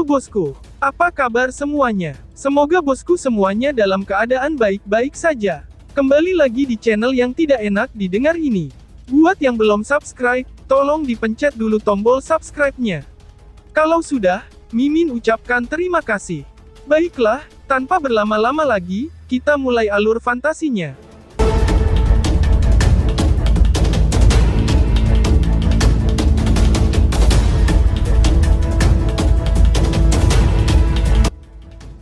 bosku. Apa kabar semuanya? Semoga bosku semuanya dalam keadaan baik-baik saja. Kembali lagi di channel yang tidak enak didengar ini. Buat yang belum subscribe, tolong dipencet dulu tombol subscribe-nya. Kalau sudah, Mimin ucapkan terima kasih. Baiklah, tanpa berlama-lama lagi, kita mulai alur fantasinya.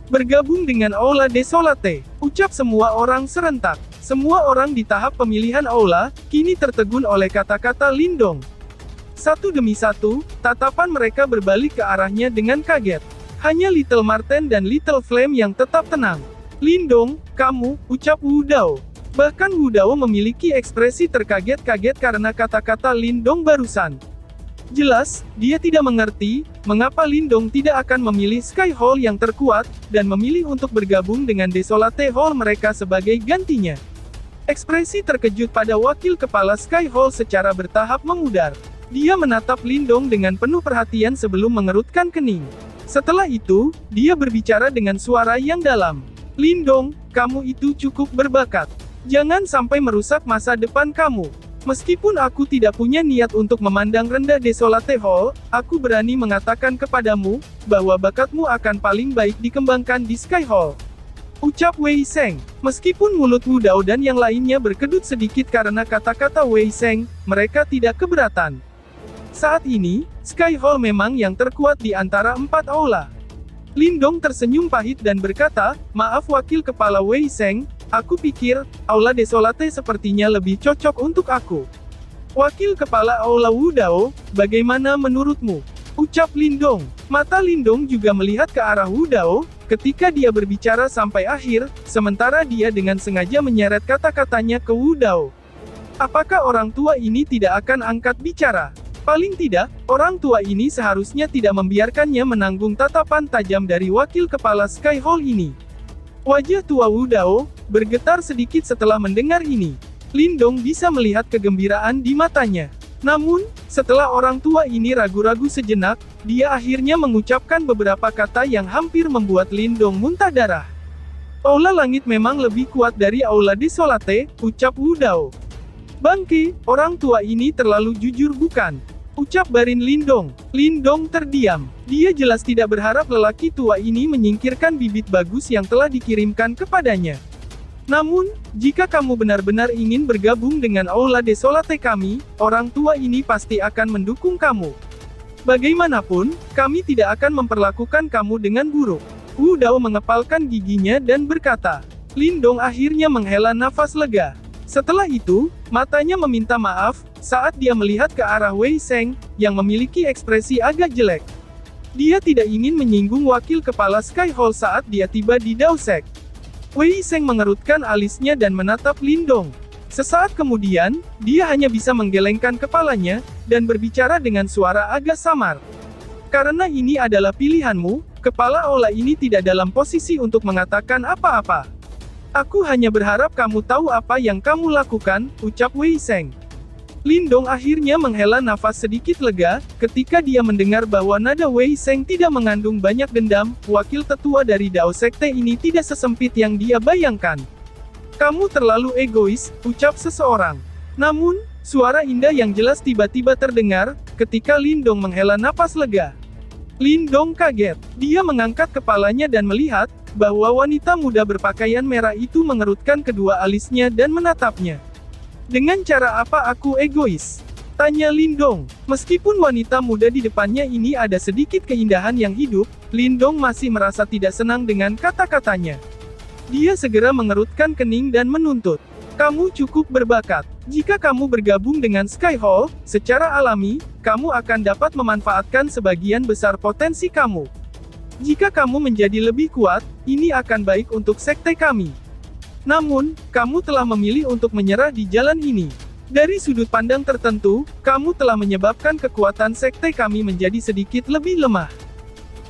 Bergabung dengan Aula Desolate, ucap semua orang serentak. Semua orang di tahap pemilihan Aula, kini tertegun oleh kata-kata Lindong. Satu demi satu, tatapan mereka berbalik ke arahnya dengan kaget. Hanya Little Marten dan Little Flame yang tetap tenang. Lindong, kamu, ucap Wu Dao. Bahkan Wu Dao memiliki ekspresi terkaget-kaget karena kata-kata Lindong barusan. Jelas, dia tidak mengerti, mengapa Lindong tidak akan memilih Sky Hall yang terkuat, dan memilih untuk bergabung dengan Desolate Hall mereka sebagai gantinya. Ekspresi terkejut pada wakil kepala Sky Hall secara bertahap memudar. Dia menatap Lindong dengan penuh perhatian sebelum mengerutkan kening. Setelah itu, dia berbicara dengan suara yang dalam. Lindong, kamu itu cukup berbakat. Jangan sampai merusak masa depan kamu. Meskipun aku tidak punya niat untuk memandang rendah Desolate Hall, aku berani mengatakan kepadamu, bahwa bakatmu akan paling baik dikembangkan di Sky Hall. Ucap Wei Sheng. Meskipun mulut Wu Dao dan yang lainnya berkedut sedikit karena kata-kata Wei Sheng, mereka tidak keberatan. Saat ini, Sky Hall memang yang terkuat di antara 4 aula. Lindong tersenyum pahit dan berkata, maaf wakil kepala Wei Sheng, aku pikir, Aula Desolate sepertinya lebih cocok untuk aku. Wakil kepala Aula Wu Dao, bagaimana menurutmu? Ucap Lindong. Mata Lindong juga melihat ke arah Wu Dao, ketika dia berbicara sampai akhir, sementara dia dengan sengaja menyeret kata-katanya ke Wu Dao. Apakah orang tua ini tidak akan angkat bicara? Paling tidak, orang tua ini seharusnya tidak membiarkannya menanggung tatapan tajam dari wakil kepala Sky Hall ini. Wajah tua Wu Dao bergetar sedikit setelah mendengar ini. Lindong bisa melihat kegembiraan di matanya. Namun, setelah orang tua ini ragu-ragu sejenak, dia akhirnya mengucapkan beberapa kata yang hampir membuat Lindong muntah darah. Aula langit memang lebih kuat dari Aula Desolate, ucap Wu Dao. Bangke, orang tua ini terlalu jujur bukan? Ucap Barin Lindong. Lindong terdiam. Dia jelas tidak berharap lelaki tua ini menyingkirkan bibit bagus yang telah dikirimkan kepadanya. Namun, jika kamu benar-benar ingin bergabung dengan Aula Desolate kami, orang tua ini pasti akan mendukung kamu. Bagaimanapun, kami tidak akan memperlakukan kamu dengan buruk. Wu Dao mengepalkan giginya dan berkata. Lindong akhirnya menghela nafas lega. Setelah itu, matanya meminta maaf, saat dia melihat ke arah Wei Sheng, yang memiliki ekspresi agak jelek. Dia tidak ingin menyinggung wakil kepala Sky Hall saat dia tiba di Dao Sek. Wei Sheng mengerutkan alisnya dan menatap Lindong. Sesaat kemudian, dia hanya bisa menggelengkan kepalanya, dan berbicara dengan suara agak samar. Karena ini adalah pilihanmu, kepala aula ini tidak dalam posisi untuk mengatakan apa-apa. Aku hanya berharap kamu tahu apa yang kamu lakukan, ucap Wei Sheng. Lindong akhirnya menghela nafas sedikit lega, ketika dia mendengar bahwa nada Wei Sheng tidak mengandung banyak dendam, wakil tetua dari Dao Sekte ini tidak sesempit yang dia bayangkan. Kamu terlalu egois, ucap seseorang. Namun, suara indah yang jelas tiba-tiba terdengar, ketika Lindong menghela napas lega. Lindong kaget. Dia mengangkat kepalanya dan melihat, bahwa wanita muda berpakaian merah itu mengerutkan kedua alisnya dan menatapnya. Dengan cara apa aku egois? Tanya Lindong. Meskipun wanita muda di depannya ini ada sedikit keindahan yang hidup, Lindong masih merasa tidak senang dengan kata-katanya. Dia segera mengerutkan kening dan menuntut. Kamu cukup berbakat. Jika kamu bergabung dengan Sky Hall, secara alami, kamu akan dapat memanfaatkan sebagian besar potensi kamu. Jika kamu menjadi lebih kuat, ini akan baik untuk sekte kami. Namun, kamu telah memilih untuk menyerah di jalan ini. Dari sudut pandang tertentu, kamu telah menyebabkan kekuatan sekte kami menjadi sedikit lebih lemah.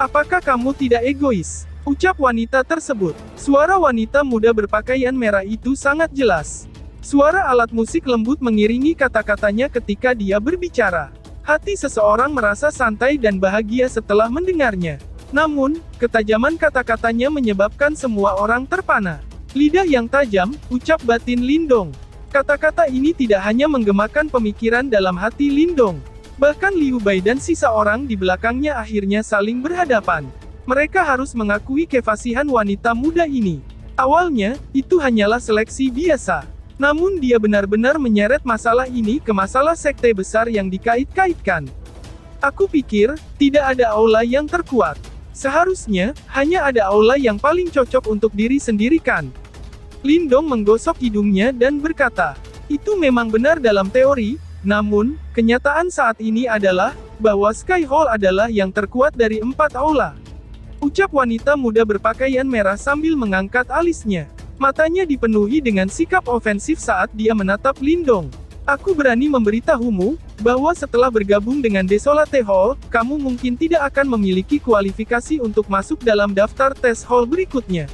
Apakah kamu tidak egois? Ucap wanita tersebut. Suara wanita muda berpakaian merah itu sangat jelas. Suara alat musik lembut mengiringi kata-katanya ketika dia berbicara. Hati seseorang merasa santai dan bahagia setelah mendengarnya. Namun, ketajaman kata-katanya menyebabkan semua orang terpana. Lidah yang tajam, ucap batin Lindong. Kata-kata ini tidak hanya menggemakan pemikiran dalam hati Lindong. Bahkan Liu Bai dan sisa orang di belakangnya akhirnya saling berhadapan. Mereka harus mengakui kefasihan wanita muda ini. Awalnya, itu hanyalah seleksi biasa. Namun dia benar-benar menyeret masalah ini ke masalah sekte besar yang dikait-kaitkan. Aku pikir, tidak ada aula yang terkuat. Seharusnya, hanya ada aula yang paling cocok untuk diri sendiri kan. Lindong menggosok hidungnya dan berkata, itu memang benar dalam teori, namun, kenyataan saat ini adalah, bahwa Sky Hall adalah yang terkuat dari 4 aula. Ucap wanita muda berpakaian merah sambil mengangkat alisnya. Matanya dipenuhi dengan sikap ofensif saat dia menatap Lindong. Aku berani memberitahumu, bahwa setelah bergabung dengan Desolate Hall, kamu mungkin tidak akan memiliki kualifikasi untuk masuk dalam daftar tes hall berikutnya.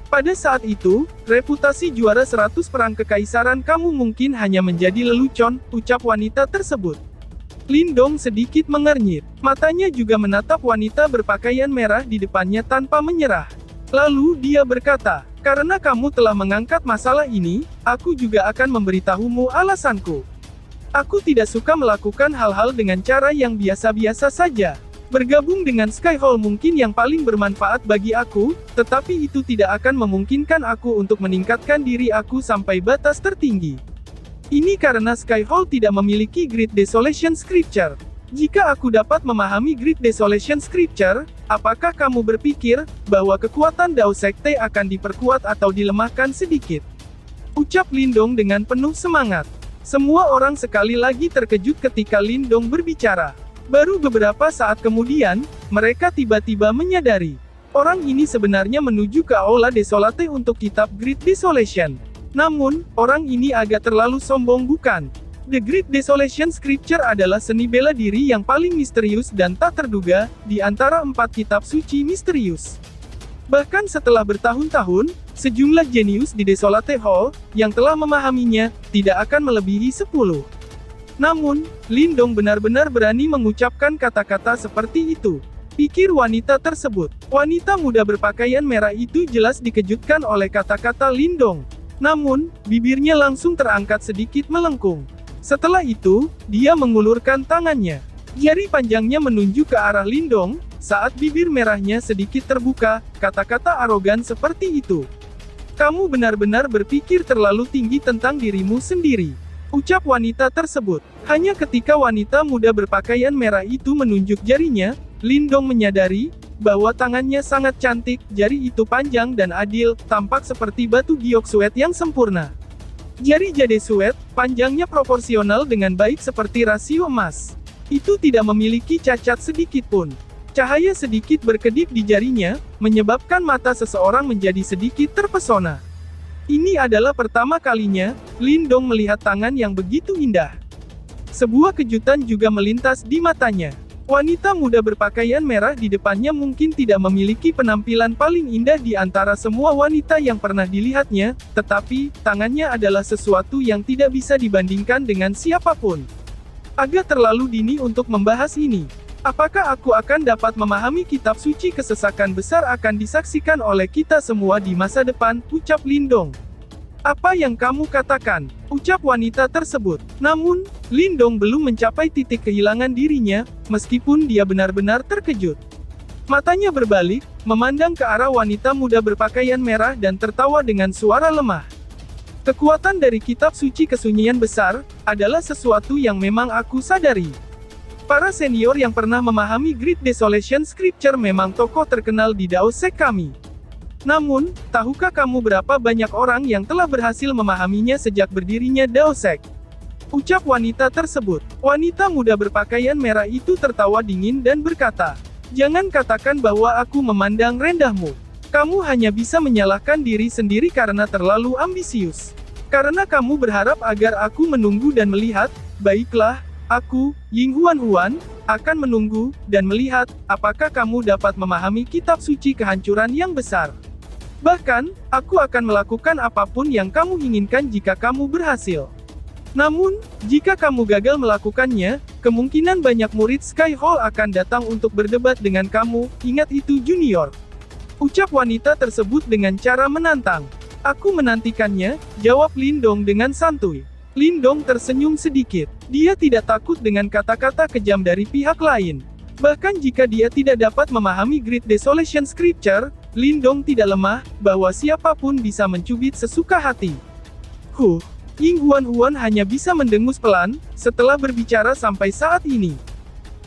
Pada saat itu, reputasi juara 100 perang kekaisaran kamu mungkin hanya menjadi lelucon, ucap wanita tersebut. Lindong sedikit mengernyit. Matanya juga menatap wanita berpakaian merah di depannya tanpa menyerah. Lalu dia berkata, karena kamu telah mengangkat masalah ini, aku juga akan memberitahumu alasanku. Aku tidak suka melakukan hal-hal dengan cara yang biasa-biasa saja. Bergabung dengan Sky Hall mungkin yang paling bermanfaat bagi aku, tetapi itu tidak akan memungkinkan aku untuk meningkatkan diri aku sampai batas tertinggi. Ini karena Sky Hall tidak memiliki Great Desolation Scripture. Jika aku dapat memahami Great Desolation Scripture, apakah kamu berpikir, bahwa kekuatan Dao Sekte akan diperkuat atau dilemahkan sedikit? Ucap Lindong dengan penuh semangat. Semua orang sekali lagi terkejut ketika Lindong berbicara. Baru beberapa saat kemudian, mereka tiba-tiba menyadari. Orang ini sebenarnya menuju ke Aula Desolate untuk kitab Great Desolation. Namun, orang ini agak terlalu sombong bukan? The Great Desolation Scripture adalah seni bela diri yang paling misterius dan tak terduga, di antara 4 kitab suci misterius. Bahkan setelah bertahun-tahun, sejumlah jenius di Desolate Hall, yang telah memahaminya, tidak akan melebihi 10. Namun, Lindong benar-benar berani mengucapkan kata-kata seperti itu. Pikir wanita tersebut. Wanita muda berpakaian merah itu jelas dikejutkan oleh kata-kata Lindong. Namun, bibirnya langsung terangkat sedikit melengkung. Setelah itu, dia mengulurkan tangannya. Jari panjangnya menunjuk ke arah Lindong, saat bibir merahnya sedikit terbuka, kata-kata arogan seperti itu. Kamu benar-benar berpikir terlalu tinggi tentang dirimu sendiri. Ucap wanita tersebut. Hanya ketika wanita muda berpakaian merah itu menunjuk jarinya, Lindong menyadari, bahwa tangannya sangat cantik, jari itu panjang dan adil, tampak seperti batu giok suet yang sempurna. Jari jade suet, panjangnya proporsional dengan baik seperti rasio emas. Itu tidak memiliki cacat sedikit pun. Cahaya sedikit berkedip di jarinya, menyebabkan mata seseorang menjadi sedikit terpesona. Ini adalah pertama kalinya, Lindong melihat tangan yang begitu indah. Sebuah kejutan juga melintas di matanya. Wanita muda berpakaian merah di depannya mungkin tidak memiliki penampilan paling indah di antara semua wanita yang pernah dilihatnya, tetapi, tangannya adalah sesuatu yang tidak bisa dibandingkan dengan siapapun. Agak terlalu dini untuk membahas ini. Apakah aku akan dapat memahami kitab suci kesesakan besar akan disaksikan oleh kita semua di masa depan, ucap Lindong. Apa yang kamu katakan? Ucap wanita tersebut. Namun, Lindong belum mencapai titik kehilangan dirinya, meskipun dia benar-benar terkejut. Matanya berbalik, memandang ke arah wanita muda berpakaian merah dan tertawa dengan suara lemah. Kekuatan dari kitab suci kesunyian besar, adalah sesuatu yang memang aku sadari. Para senior yang pernah memahami Great Desolation Scripture memang tokoh terkenal di Dao Sek kami. Namun, tahukah kamu berapa banyak orang yang telah berhasil memahaminya sejak berdirinya Dao Sek? Ucap wanita tersebut. Wanita muda berpakaian merah itu tertawa dingin dan berkata, jangan katakan bahwa aku memandang rendahmu. Kamu hanya bisa menyalahkan diri sendiri karena terlalu ambisius. Karena kamu berharap agar aku menunggu dan melihat, baiklah, aku, Ying Huan, akan menunggu, dan melihat, apakah kamu dapat memahami kitab suci kehancuran yang besar. Bahkan, aku akan melakukan apapun yang kamu inginkan jika kamu berhasil. Namun, jika kamu gagal melakukannya, kemungkinan banyak murid Sky Hall akan datang untuk berdebat dengan kamu, ingat itu junior. Ucap wanita tersebut dengan cara menantang. Aku menantikannya, jawab Lindong dengan santuy. Lindong tersenyum sedikit. Dia tidak takut dengan kata-kata kejam dari pihak lain. Bahkan jika dia tidak dapat memahami Great Desolation Scripture, Lindong tidak lemah, bahwa siapapun bisa mencubit sesuka hati. Ying Huan hanya bisa mendengus pelan, setelah berbicara sampai saat ini.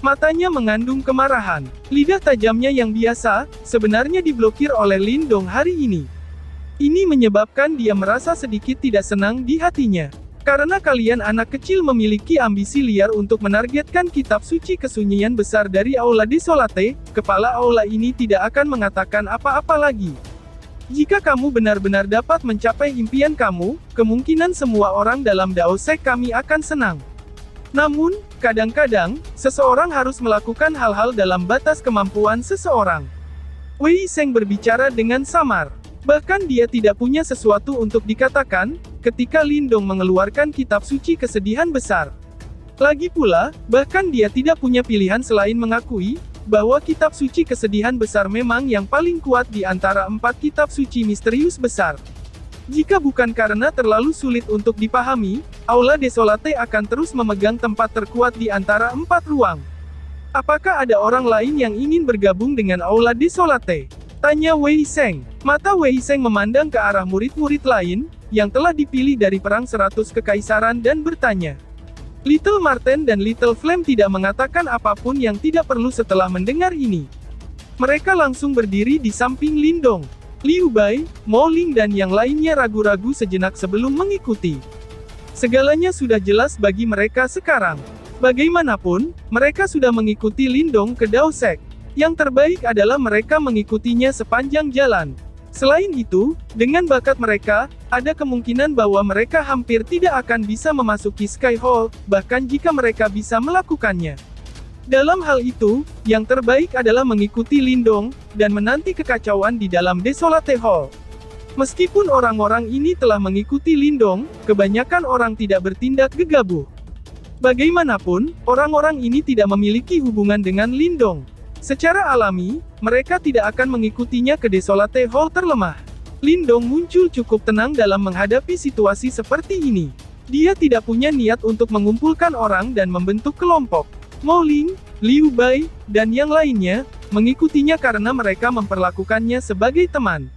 Matanya mengandung kemarahan. Lidah tajamnya yang biasa, sebenarnya diblokir oleh Lindong hari ini. Ini menyebabkan dia merasa sedikit tidak senang di hatinya. Karena kalian anak kecil memiliki ambisi liar untuk menargetkan kitab suci kesunyian besar dari Aula Desolate, kepala aula ini tidak akan mengatakan apa-apa lagi. Jika kamu benar-benar dapat mencapai impian kamu, kemungkinan semua orang dalam Dao Sek kami akan senang. Namun, kadang-kadang, seseorang harus melakukan hal-hal dalam batas kemampuan seseorang. Wei Sheng berbicara dengan samar. Bahkan dia tidak punya sesuatu untuk dikatakan, ketika Lindong mengeluarkan kitab suci kesedihan besar. Lagi pula, bahkan dia tidak punya pilihan selain mengakui, bahwa kitab suci kesedihan besar memang yang paling kuat di antara 4 kitab suci misterius besar. Jika bukan karena terlalu sulit untuk dipahami, Aula Desolate akan terus memegang tempat terkuat di antara 4 ruang. Apakah ada orang lain yang ingin bergabung dengan Aula Desolate? Tanya Wei Sheng. Mata Wei Sheng memandang ke arah murid-murid lain, yang telah dipilih dari Perang 100 Kekaisaran dan bertanya. Little Marten dan Little Flame tidak mengatakan apapun yang tidak perlu setelah mendengar ini. Mereka langsung berdiri di samping Lindong. Liu Bai, Mo Ling dan yang lainnya ragu-ragu sejenak sebelum mengikuti. Segalanya sudah jelas bagi mereka sekarang. Bagaimanapun, mereka sudah mengikuti Lindong ke Dao Sek. Yang terbaik adalah mereka mengikutinya sepanjang jalan. Selain itu, dengan bakat mereka, ada kemungkinan bahwa mereka hampir tidak akan bisa memasuki Sky Hall, bahkan jika mereka bisa melakukannya. Dalam hal itu, yang terbaik adalah mengikuti Lindong, dan menanti kekacauan di dalam Desolate Hall. Meskipun orang-orang ini telah mengikuti Lindong, kebanyakan orang tidak bertindak gegabah. Bagaimanapun, orang-orang ini tidak memiliki hubungan dengan Lindong. Secara alami, mereka tidak akan mengikutinya ke Desolate Hall terlemah. Lindong muncul cukup tenang dalam menghadapi situasi seperti ini. Dia tidak punya niat untuk mengumpulkan orang dan membentuk kelompok. Mo Ling, Liu Bai, dan yang lainnya, mengikutinya karena mereka memperlakukannya sebagai teman.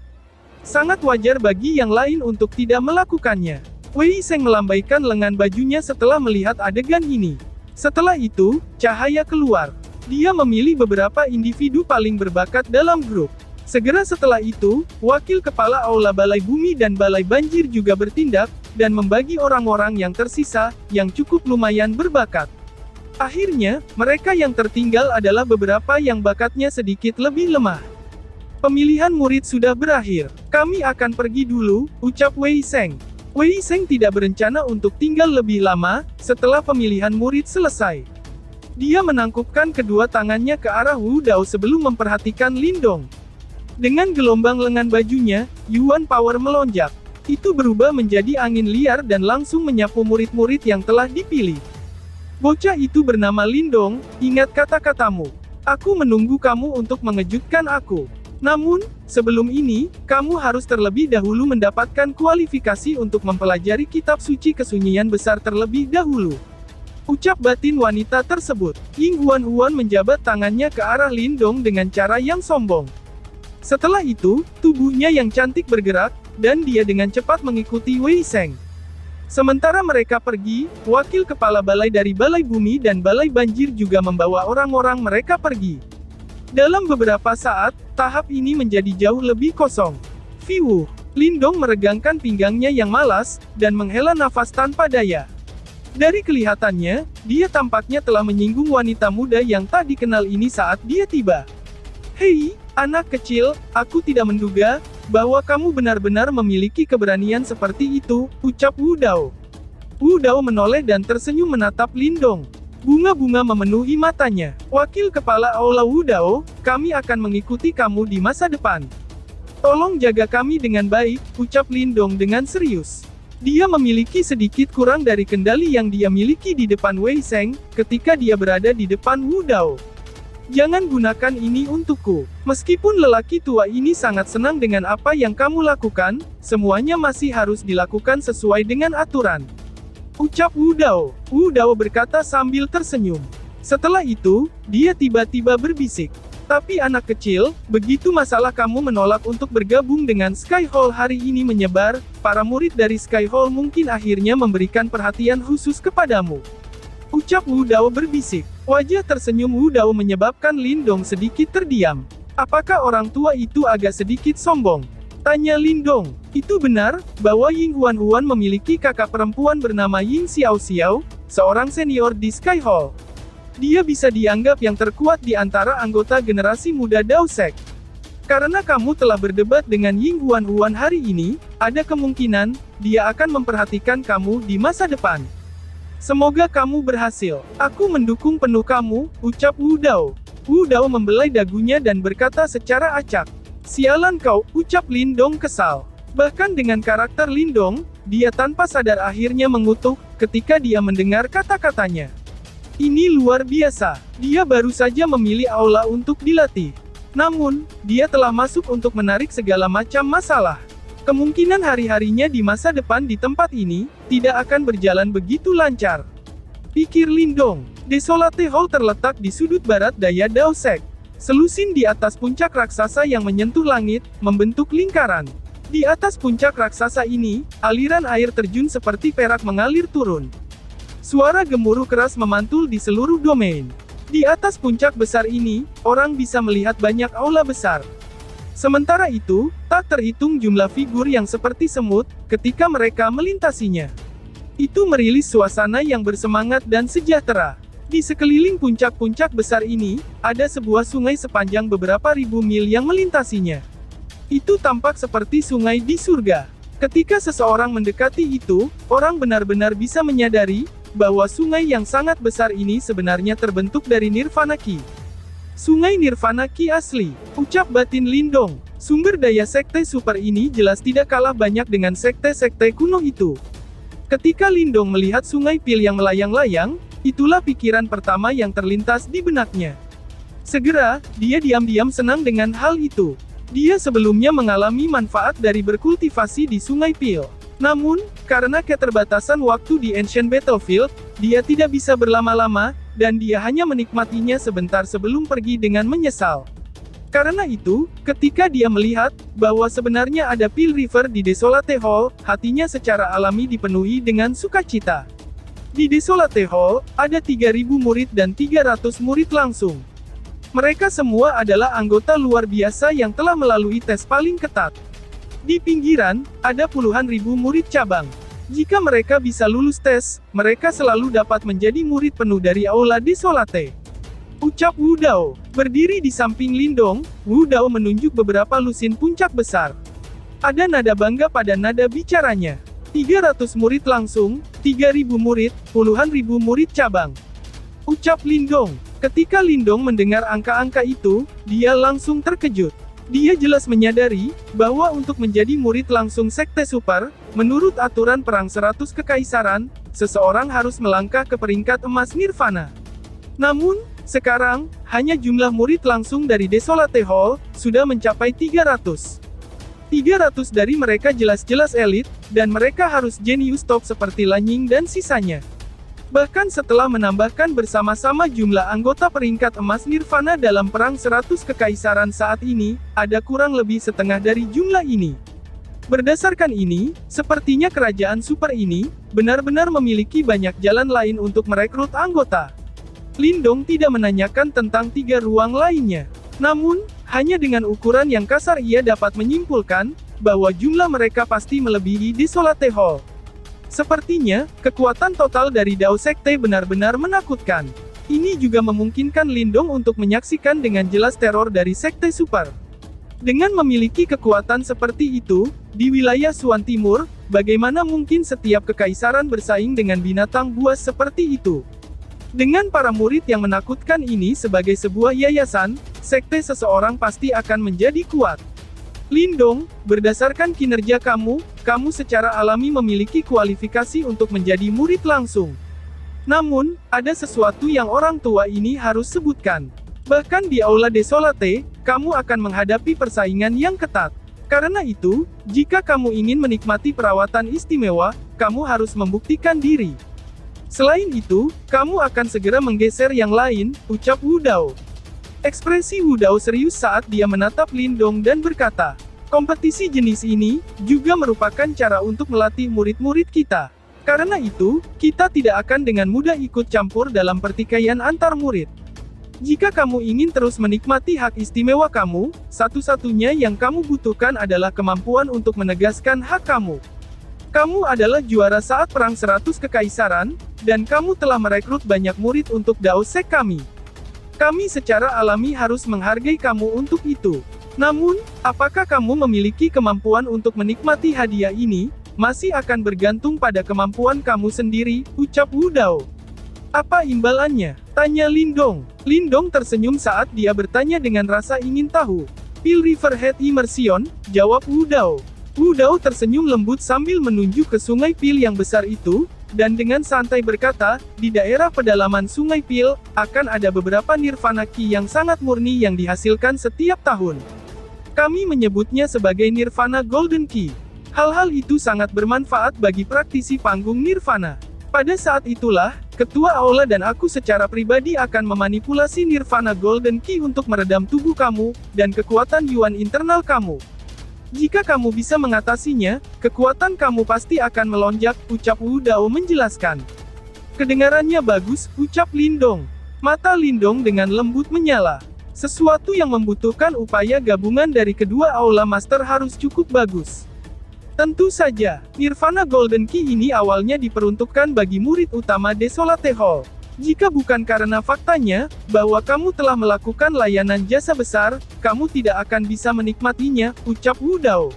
Sangat wajar bagi yang lain untuk tidak melakukannya. Wei Sheng melambaikan lengan bajunya setelah melihat adegan ini. Setelah itu, cahaya keluar. Dia memilih beberapa individu paling berbakat dalam grup. Segera setelah itu, wakil kepala Aula Balai Bumi dan Balai Banjir juga bertindak, dan membagi orang-orang yang tersisa, yang cukup lumayan berbakat. Akhirnya, mereka yang tertinggal adalah beberapa yang bakatnya sedikit lebih lemah. Pemilihan murid sudah berakhir. Kami akan pergi dulu, ucap Wei Sheng. Wei Sheng tidak berencana untuk tinggal lebih lama, setelah pemilihan murid selesai. Dia menangkupkan kedua tangannya ke arah Wu Dao sebelum memperhatikan Lindong. Dengan gelombang lengan bajunya, Yuan Power melonjak. Itu berubah menjadi angin liar dan langsung menyapu murid-murid yang telah dipilih. Bocah itu bernama Lindong, ingat kata-katamu. Aku menunggu kamu untuk mengejutkan aku. Namun, sebelum ini, kamu harus terlebih dahulu mendapatkan kualifikasi untuk mempelajari kitab suci kesunyian besar terlebih dahulu. Ucap batin wanita tersebut. Ying Huan menjabat tangannya ke arah Lindong dengan cara yang sombong. Setelah itu, tubuhnya yang cantik bergerak, dan dia dengan cepat mengikuti Wei Sheng. Sementara mereka pergi, wakil kepala balai dari Balai Bumi dan Balai Banjir juga membawa orang-orang mereka pergi. Dalam beberapa saat, tahap ini menjadi jauh lebih kosong. Fiwu, Lindong meregangkan pinggangnya yang malas, dan menghela nafas tanpa daya. Dari kelihatannya, dia tampaknya telah menyinggung wanita muda yang tak dikenal ini saat dia tiba. Hei, anak kecil, aku tidak menduga bahwa kamu benar-benar memiliki keberanian seperti itu, ucap Wu Dao. Wu Dao menoleh dan tersenyum menatap Lindong. Bunga-bunga memenuhi matanya. Wakil kepala Aula Wu Dao, kami akan mengikuti kamu di masa depan. Tolong jaga kami dengan baik, ucap Lindong dengan serius. Dia memiliki sedikit kurang dari kendali yang dia miliki di depan Wei Sheng, ketika dia berada di depan Wu Dao. Jangan gunakan ini untukku. Meskipun lelaki tua ini sangat senang dengan apa yang kamu lakukan, semuanya masih harus dilakukan sesuai dengan aturan. Ucap Wu Dao. Wu Dao berkata sambil tersenyum. Setelah itu, dia tiba-tiba berbisik. Tapi anak kecil, begitu masalah kamu menolak untuk bergabung dengan Sky Hall hari ini menyebar, para murid dari Sky Hall mungkin akhirnya memberikan perhatian khusus kepadamu. Ucap Wu Dao berbisik. Wajah tersenyum Wu Dao menyebabkan Lindong sedikit terdiam. Apakah orang tua itu agak sedikit sombong? Tanya Lindong. Itu benar, bahwa Ying Huan Huan memiliki kakak perempuan bernama Ying Xiao Xiao, seorang senior di Sky Hall. Dia bisa dianggap yang terkuat di antara anggota generasi muda Dao Sek. Karena kamu telah berdebat dengan Ying Huan Huan hari ini, ada kemungkinan, dia akan memperhatikan kamu di masa depan. Semoga kamu berhasil. Aku mendukung penuh kamu, ucap Wu Dao. Wu Dao membelai dagunya dan berkata secara acak. Sialan kau, ucap Lindong kesal. Bahkan dengan karakter Lindong, dia tanpa sadar akhirnya mengutuk, ketika dia mendengar kata-katanya. Ini luar biasa. Dia baru saja memilih aula untuk dilatih. Namun, dia telah masuk untuk menarik segala macam masalah. Kemungkinan hari-harinya di masa depan di tempat ini, tidak akan berjalan begitu lancar. Pikir Lindong. Desolate Hall terletak di sudut barat daya Dao Sek. Selusin di atas puncak raksasa yang menyentuh langit, membentuk lingkaran. Di atas puncak raksasa ini, aliran air terjun seperti perak mengalir turun. Suara gemuruh keras memantul di seluruh domain. Di atas puncak besar ini, orang bisa melihat banyak aula besar. Sementara itu, tak terhitung jumlah figur yang seperti semut, ketika mereka melintasinya. Itu merilis suasana yang bersemangat dan sejahtera. Di sekeliling puncak-puncak besar ini, ada sebuah sungai sepanjang beberapa ribu mil yang melintasinya. Itu tampak seperti sungai di surga. Ketika seseorang mendekati itu, orang benar-benar bisa menyadari bahwa sungai yang sangat besar ini sebenarnya terbentuk dari Nirvana Ki. Sungai Nirvana Ki asli, ucap batin Lindong. Sumber daya sekte super ini jelas tidak kalah banyak dengan sekte-sekte kuno itu. Ketika Lindong melihat sungai pil yang melayang-layang, itulah pikiran pertama yang terlintas di benaknya. Segera, dia diam-diam senang dengan hal itu. Dia sebelumnya mengalami manfaat dari berkultivasi di sungai pil. Namun, karena keterbatasan waktu di Ancient Battlefield, dia tidak bisa berlama-lama, dan dia hanya menikmatinya sebentar sebelum pergi dengan menyesal. Karena itu, ketika dia melihat bahwa sebenarnya ada Pil River di Desolate Hall, hatinya secara alami dipenuhi dengan sukacita. Di Desolate Hall, ada 3.000 murid dan 300 murid langsung. Mereka semua adalah anggota luar biasa yang telah melalui tes paling ketat. Di pinggiran, ada puluhan ribu murid cabang. Jika mereka bisa lulus tes, mereka selalu dapat menjadi murid penuh dari Aula Desolate. Ucap Wu Dao. Berdiri di samping Lindong, Wu Dao menunjuk beberapa lusin puncak besar. Ada nada bangga pada nada bicaranya. 300 murid langsung, 3.000 murid, puluhan ribu murid cabang. Ucap Lindong. Ketika Lindong mendengar angka-angka itu, dia langsung terkejut. Dia jelas menyadari, bahwa untuk menjadi murid langsung Sekte Super, menurut aturan Perang 100 Kekaisaran, seseorang harus melangkah ke peringkat emas Nirvana. Namun, sekarang, hanya jumlah murid langsung dari Desolate Hall, sudah mencapai 300. 300 dari mereka jelas-jelas elit, dan mereka harus jenius top seperti Lanying dan sisanya. Bahkan setelah menambahkan bersama-sama jumlah anggota peringkat emas Nirvana dalam Perang 100 Kekaisaran saat ini, ada kurang lebih setengah dari jumlah ini. Berdasarkan ini, sepertinya kerajaan super ini, benar-benar memiliki banyak jalan lain untuk merekrut anggota. Lindong tidak menanyakan tentang 3 ruang lainnya. Namun, hanya dengan ukuran yang kasar ia dapat menyimpulkan, bahwa jumlah mereka pasti melebihi Desolate Hall. Sepertinya, kekuatan total dari Dao Sekte benar-benar menakutkan. Ini juga memungkinkan Lindong untuk menyaksikan dengan jelas teror dari Sekte Super. Dengan memiliki kekuatan seperti itu, di wilayah Suan Timur, bagaimana mungkin setiap kekaisaran bersaing dengan binatang buas seperti itu? Dengan para murid yang menakutkan ini sebagai sebuah yayasan, sekte seseorang pasti akan menjadi kuat. Lindong, berdasarkan kinerja kamu, kamu secara alami memiliki kualifikasi untuk menjadi murid langsung. Namun, ada sesuatu yang orang tua ini harus sebutkan. Bahkan di Aula Desolate, kamu akan menghadapi persaingan yang ketat. Karena itu, jika kamu ingin menikmati perawatan istimewa, kamu harus membuktikan diri. Selain itu, kamu akan segera menggeser yang lain, ucap Wu Dao. Ekspresi Wu Dao serius saat dia menatap Lindong dan berkata, kompetisi jenis ini juga merupakan cara untuk melatih murid-murid kita. Karena itu, kita tidak akan dengan mudah ikut campur dalam pertikaian antar murid. Jika kamu ingin terus menikmati hak istimewa kamu, satu-satunya yang kamu butuhkan adalah kemampuan untuk menegaskan hak kamu. Kamu adalah juara saat Perang 100 Kekaisaran, dan kamu telah merekrut banyak murid untuk Dao Sek kami. Kami secara alami harus menghargai kamu untuk itu. Namun, apakah kamu memiliki kemampuan untuk menikmati hadiah ini? Masih akan bergantung pada kemampuan kamu sendiri, ucap Wu Dao. Apa imbalannya? Tanya Lindong. Lindong tersenyum saat dia bertanya dengan rasa ingin tahu. Pil Riverhead Immersion, jawab Wu Dao. Wu Dao tersenyum lembut sambil menunjuk ke sungai Pil yang besar itu, dan dengan santai berkata, di daerah pedalaman sungai Pil, akan ada beberapa Nirvana Ki yang sangat murni yang dihasilkan setiap tahun. Kami menyebutnya sebagai Nirvana Golden Ki. Hal-hal itu sangat bermanfaat bagi praktisi panggung Nirvana. Pada saat itulah, Ketua Aula dan aku secara pribadi akan memanipulasi Nirvana Golden Ki untuk meredam tubuh kamu, dan kekuatan Yuan internal kamu. Jika kamu bisa mengatasinya, kekuatan kamu pasti akan melonjak, ucap Wu Dao menjelaskan. Kedengarannya bagus, ucap Lindong. Mata Lindong dengan lembut menyala. Sesuatu yang membutuhkan upaya gabungan dari kedua Aula Master harus cukup bagus. Tentu saja, Nirvana Golden Ki ini awalnya diperuntukkan bagi murid utama Desolate Hall. Jika bukan karena faktanya, bahwa kamu telah melakukan layanan jasa besar, kamu tidak akan bisa menikmatinya, ucap Wu Dao.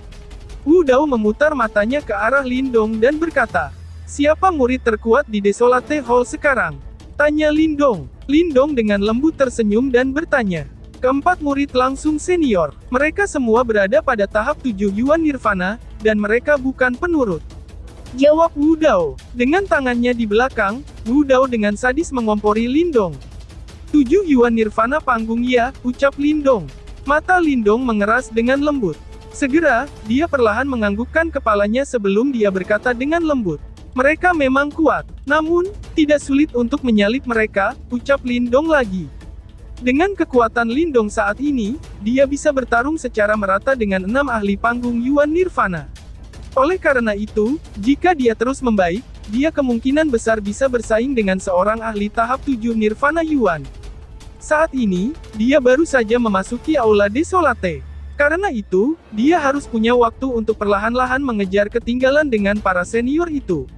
Wu Dao memutar matanya ke arah Lindong dan berkata, siapa murid terkuat di Desolate Hall sekarang? Tanya Lindong. Lindong dengan lembut tersenyum dan bertanya. Keempat murid langsung senior. Mereka semua berada pada tahap 7 Yuan Nirvana, dan mereka bukan penurut. Jawab Wu Dao. Dengan tangannya di belakang, Wu Dao dengan sadis mengompori Lindong. 7 Yuan Nirvana panggung ya, ucap Lindong. Mata Lindong mengeras dengan lembut. Segera, dia perlahan menganggukkan kepalanya sebelum dia berkata dengan lembut. Mereka memang kuat, namun, tidak sulit untuk menyalip mereka, ucap Lindong lagi. Dengan kekuatan Lindong saat ini, dia bisa bertarung secara merata dengan 6 ahli panggung Yuan Nirvana. Oleh karena itu, jika dia terus membaik, dia kemungkinan besar bisa bersaing dengan seorang ahli tahap 7 Nirvana Yuan. Saat ini, dia baru saja memasuki Aula Desolate. Karena itu, dia harus punya waktu untuk perlahan-lahan mengejar ketinggalan dengan para senior itu.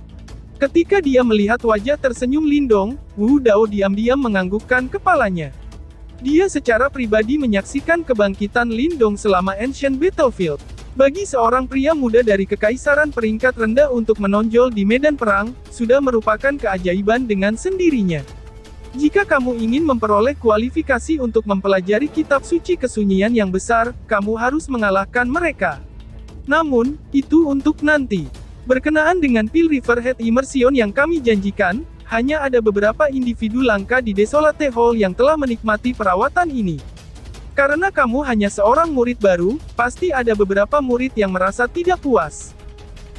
Ketika dia melihat wajah tersenyum Lindong, Wu Dao diam-diam menganggukkan kepalanya. Dia secara pribadi menyaksikan kebangkitan Lindong selama Ancient Battlefield. Bagi seorang pria muda dari kekaisaran peringkat rendah untuk menonjol di medan perang, sudah merupakan keajaiban dengan sendirinya. Jika kamu ingin memperoleh kualifikasi untuk mempelajari kitab suci kesunyian yang besar, kamu harus mengalahkan mereka. Namun, itu untuk nanti. Berkenaan dengan Pil Riverhead Immersion yang kami janjikan, hanya ada beberapa individu langka di Desolate Hall yang telah menikmati perawatan ini. Karena kamu hanya seorang murid baru, pasti ada beberapa murid yang merasa tidak puas.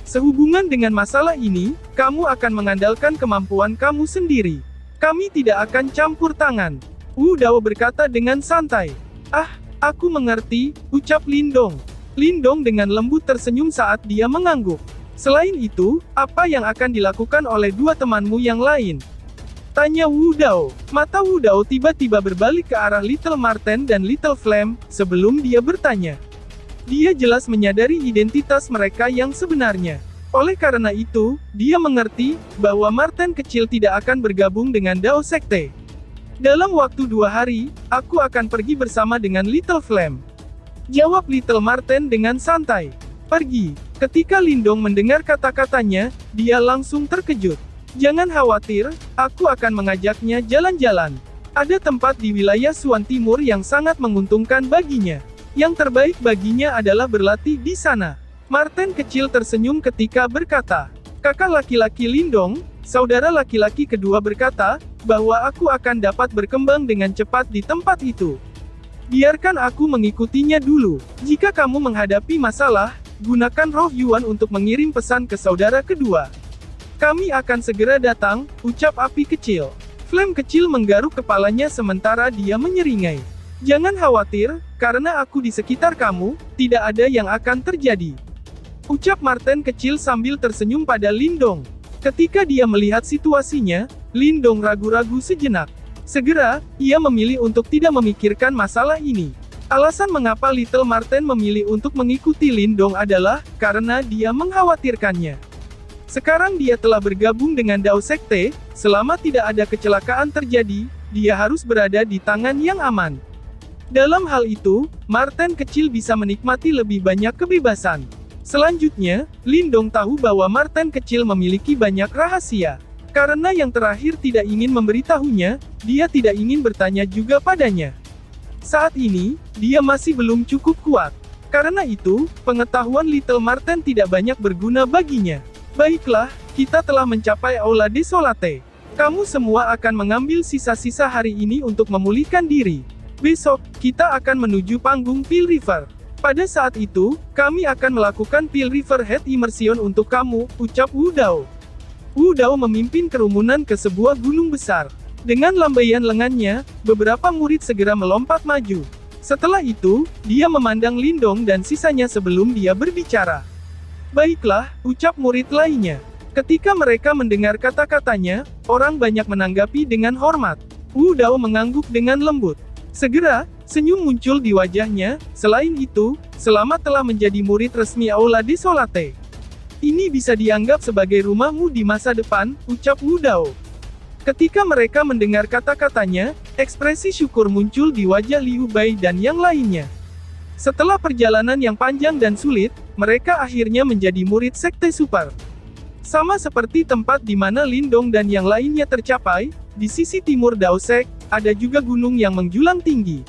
Sehubungan dengan masalah ini, kamu akan mengandalkan kemampuan kamu sendiri. Kami tidak akan campur tangan. Wu Dao berkata dengan santai. Ah, aku mengerti, ucap Lindong. Lindong dengan lembut tersenyum saat dia mengangguk. Selain itu, apa yang akan dilakukan oleh dua temanmu yang lain? Tanya Wu Dao. Mata Wu Dao tiba-tiba berbalik ke arah Little Marten dan Little Flame, sebelum dia bertanya. Dia jelas menyadari identitas mereka yang sebenarnya. Oleh karena itu, dia mengerti, bahwa Marten kecil tidak akan bergabung dengan Dao Sekte. Dalam waktu 2 hari, aku akan pergi bersama dengan Little Flame. Jawab Little Marten dengan santai. Pergi. Ketika Lindong mendengar kata-katanya, dia langsung terkejut. Jangan khawatir, aku akan mengajaknya jalan-jalan. Ada tempat di wilayah Suan Timur yang sangat menguntungkan baginya. Yang terbaik baginya adalah berlatih di sana. Martin kecil tersenyum ketika berkata. Kakak laki-laki Lindong, saudara laki-laki kedua berkata, bahwa aku akan dapat berkembang dengan cepat di tempat itu. Biarkan aku mengikutinya dulu. Jika kamu menghadapi masalah, gunakan roh Yuan untuk mengirim pesan ke saudara kedua. Kami akan segera datang, ucap api kecil. Flame kecil menggaruk kepalanya sementara dia menyeringai. Jangan khawatir, karena aku di sekitar kamu, tidak ada yang akan terjadi. Ucap Martin kecil sambil tersenyum pada Lindong. Ketika dia melihat situasinya, Lindong ragu-ragu sejenak. Segera, ia memilih untuk tidak memikirkan masalah ini. Alasan mengapa Little Martin memilih untuk mengikuti Lindong adalah karena dia mengkhawatirkannya. Sekarang dia telah bergabung dengan Dao Sekte, selama tidak ada kecelakaan terjadi, dia harus berada di tangan yang aman. Dalam hal itu, Martin kecil bisa menikmati lebih banyak kebebasan. Selanjutnya, Lindong tahu bahwa Martin kecil memiliki banyak rahasia. Karena yang terakhir tidak ingin memberitahunya, dia tidak ingin bertanya juga padanya. Saat ini, dia masih belum cukup kuat. Karena itu, pengetahuan Little Martin tidak banyak berguna baginya. Baiklah, kita telah mencapai Aula Desolate. Kamu semua akan mengambil sisa-sisa hari ini untuk memulihkan diri. Besok, kita akan menuju panggung Peel River. Pada saat itu, kami akan melakukan Peel River Head Immersion untuk kamu, ucap Wu Dao. Wu Dao memimpin kerumunan ke sebuah gunung besar. Dengan lambaian lengannya, beberapa murid segera melompat maju. Setelah itu, dia memandang Lindong dan sisanya sebelum dia berbicara. Baiklah, ucap murid lainnya. Ketika mereka mendengar kata-katanya, orang banyak menanggapi dengan hormat. Wu Dao mengangguk dengan lembut. Segera, senyum muncul di wajahnya. Selain itu, selamat telah menjadi murid resmi Aula Desolate. Ini bisa dianggap sebagai rumahmu di masa depan, ucap Wu Dao. Ketika mereka mendengar kata-katanya, ekspresi syukur muncul di wajah Liu Bai dan yang lainnya. Setelah perjalanan yang panjang dan sulit, mereka akhirnya menjadi murid Sekte Super. Sama seperti tempat di mana Lindong dan yang lainnya tercapai, di sisi timur Dao Sek, ada juga gunung yang menjulang tinggi.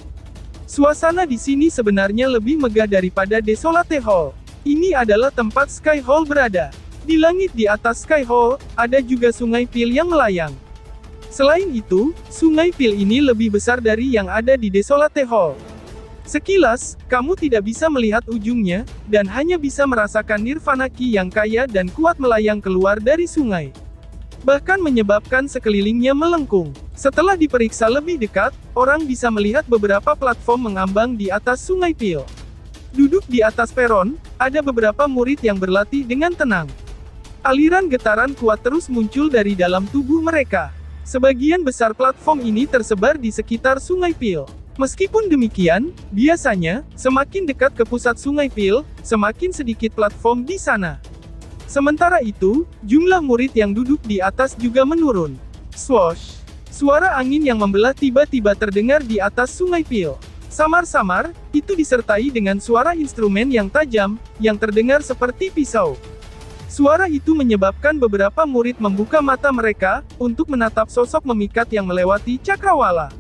Suasana di sini sebenarnya lebih megah daripada Desolate Hall. Ini adalah tempat Sky Hall berada. Di langit di atas Sky Hall, ada juga Sungai Peel yang melayang. Selain itu, Sungai Peel ini lebih besar dari yang ada di Desolate Hall. Sekilas, kamu tidak bisa melihat ujungnya, dan hanya bisa merasakan nirvana ki yang kaya dan kuat melayang keluar dari sungai. Bahkan menyebabkan sekelilingnya melengkung. Setelah diperiksa lebih dekat, orang bisa melihat beberapa platform mengambang di atas Sungai Peel. Duduk di atas peron, ada beberapa murid yang berlatih dengan tenang. Aliran getaran kuat terus muncul dari dalam tubuh mereka. Sebagian besar platform ini tersebar di sekitar Sungai Peel. Meskipun demikian, biasanya, semakin dekat ke pusat Sungai Peel, semakin sedikit platform di sana. Sementara itu, jumlah murid yang duduk di atas juga menurun. Swoosh! Suara angin yang membelah tiba-tiba terdengar di atas Sungai Peel. Samar-samar, itu disertai dengan suara instrumen yang tajam, yang terdengar seperti pisau. Suara itu menyebabkan beberapa murid membuka mata mereka, untuk menatap sosok memikat yang melewati cakrawala.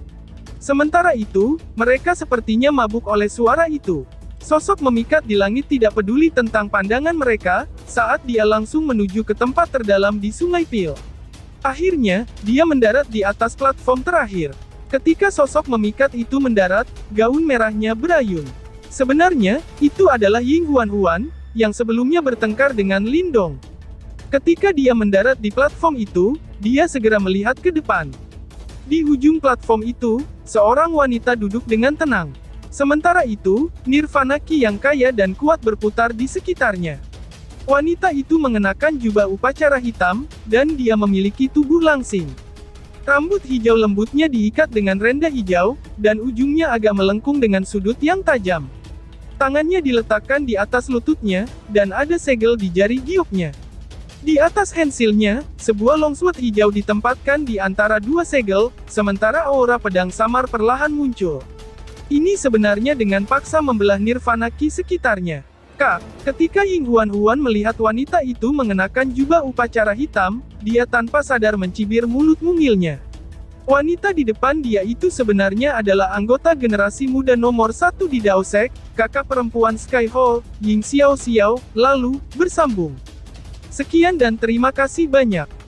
Sementara itu, mereka sepertinya mabuk oleh suara itu. Sosok memikat di langit tidak peduli tentang pandangan mereka, saat dia langsung menuju ke tempat terdalam di Sungai Peel. Akhirnya, dia mendarat di atas platform terakhir. Ketika sosok memikat itu mendarat, gaun merahnya berayun. Sebenarnya, itu adalah Ying Huan-Huan, yang sebelumnya bertengkar dengan Lindong. Ketika dia mendarat di platform itu, dia segera melihat ke depan. Di ujung platform itu, seorang wanita duduk dengan tenang. Sementara itu, nirvana ki yang kaya dan kuat berputar di sekitarnya. Wanita itu mengenakan jubah upacara hitam, dan dia memiliki tubuh langsing. Rambut hijau lembutnya diikat dengan renda hijau, dan ujungnya agak melengkung dengan sudut yang tajam. Tangannya diletakkan di atas lututnya, dan ada segel di jari gioknya. Di atas hensilnya, sebuah longsword hijau ditempatkan di antara dua segel, sementara aura pedang samar perlahan muncul. Ini sebenarnya dengan paksa membelah nirvana ki sekitarnya. Ketika Ying Huan-Huan melihat wanita itu mengenakan jubah upacara hitam, dia tanpa sadar mencibir mulut mungilnya. Wanita di depan dia itu sebenarnya adalah anggota generasi muda nomor 1 di Daosek, kakak perempuan Skyho, Ying Xiao Xiao, lalu, bersambung. Sekian dan terima kasih banyak.